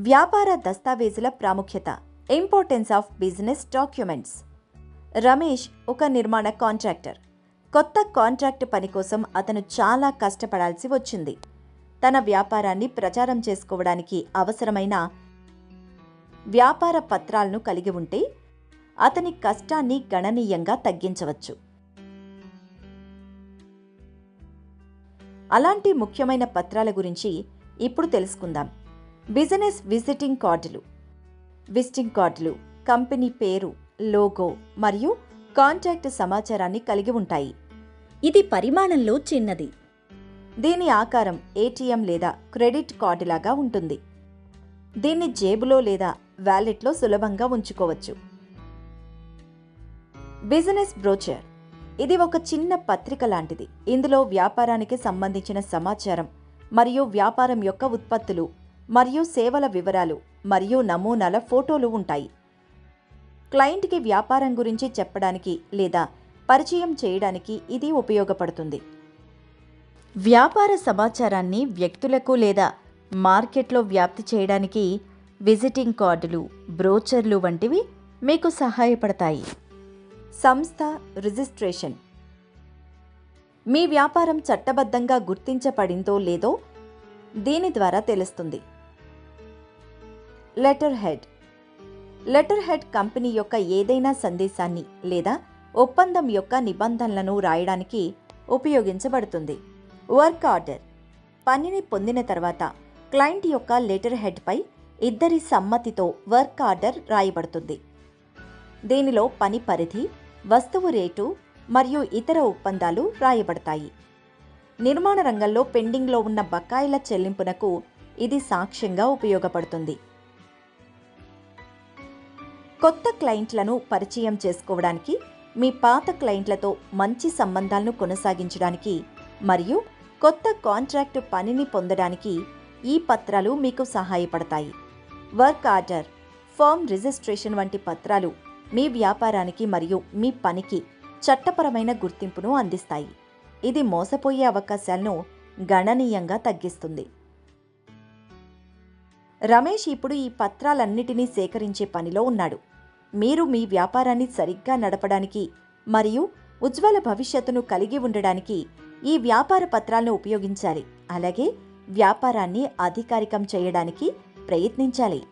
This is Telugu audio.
వ్యాపార దస్తావేజుల ప్రాముఖ్యత. Importance of business documents. Ramesh ఒక నిర్మాణ కాంట్రాక్టర్. కొత్త కాంట్రాక్ట్ పని కోసం అతను చాలా కష్టపడాల్సి వచ్చింది. తన వ్యాపారాన్ని ప్రచారం చేసుకోవడానికి అవసరమైన వ్యాపార పత్రాలను కలిగి ఉంటే అతని కష్టాన్ని గణనీయంగా తగ్గించవచ్చు. అలాంటి ముఖ్యమైన పత్రాల గురించి ఇప్పుడు తెలుసుకుందాం. బిజినెస్ విజిటింగ్ కార్డులు. విజిటింగ్ కార్డులు కంపెనీ పేరు, లోగో మరియు కాంటాక్ట్ సమాచారాన్ని కలిగి ఉంటాయి. ఇది పరిమాణంలో చిన్నది. దీని ఆకారం ఏటీఎం లేదా క్రెడిట్ కార్డులాగా ఉంటుంది. దీన్ని జేబులో లేదా వ్యాలెట్లో సులభంగా ఉంచుకోవచ్చు. Business brochure. ఇది ఒక చిన్న పత్రిక లాంటిది. ఇందులో వ్యాపారానికి సంబంధించిన సమాచారం మరియు వ్యాపారం యొక్క ఉత్పత్తులు మరియు సేవల వివరాలు మరియు నమూనాల ఫోటోలు ఉంటాయి. క్లయింట్కి వ్యాపారం గురించి చెప్పడానికి లేదా పరిచయం చేయడానికి ఇది ఉపయోగపడుతుంది. వ్యాపార సమాచారాన్ని వ్యక్తులకు లేదా మార్కెట్లో వ్యాప్తి చేయడానికి విజిటింగ్ కార్డులు, బ్రోచర్లు వంటివి మీకు సహాయపడతాయి. సంస్థ రిజిస్ట్రేషన్. మీ వ్యాపారం చట్టబద్ధంగా గుర్తించబడిందో లేదో దీని ద్వారా తెలుస్తుంది. Letter head. Letter head company యొక్క ఏదైనా సందేశాన్ని లేదా ఒప్పందం యొక్క నిబంధనలను రాయడానికి ఉపయోగించబడుతుంది. Work order. పనిని పొందిన తర్వాత క్లయింట్ యొక్క లెటర్ హెడ్పై ఇద్దరి సమ్మతితో వర్క్ ఆర్డర్ రాయబడుతుంది. దీనిలో పని పరిధి, వస్తువు రేటు మరియు ఇతర ఒప్పందాలు రాయబడతాయి. నిర్మాణ రంగంలో పెండింగ్లో ఉన్న బకాయిల చెల్లింపునకు ఇది సాక్ష్యంగా ఉపయోగపడుతుంది. కొత్త క్లయింట్లను పరిచయం చేసుకోవడానికి, మీ పాత క్లయింట్లతో మంచి సంబంధాలను కొనసాగించడానికి మరియు కొత్త కాంట్రాక్టు పనిని పొందడానికి ఈ పత్రాలు మీకు సహాయపడతాయి. వర్క్ ఆర్డర్, ఫర్మ్ రిజిస్ట్రేషన్ వంటి పత్రాలు మీ వ్యాపారానికి మరియు మీ పనికి చట్టపరమైన గుర్తింపును అందిస్తాయి. ఇది మోసపోయే అవకాశాలను గణనీయంగా తగ్గిస్తుంది. రమేష్ ఇప్పుడు ఈ పత్రాలన్నిటినీ సేకరించే పనిలో ఉన్నాడు. మీరు మీ వ్యాపారాన్ని సరిగ్గా నడపడానికి మరియు ఉజ్వల భవిష్యత్తును కలిగి ఉండడానికి ఈ వ్యాపార పత్రాలను ఉపయోగించాలి. అలాగే వ్యాపారాన్ని అధికారికం చేయడానికి ప్రయత్నించాలి.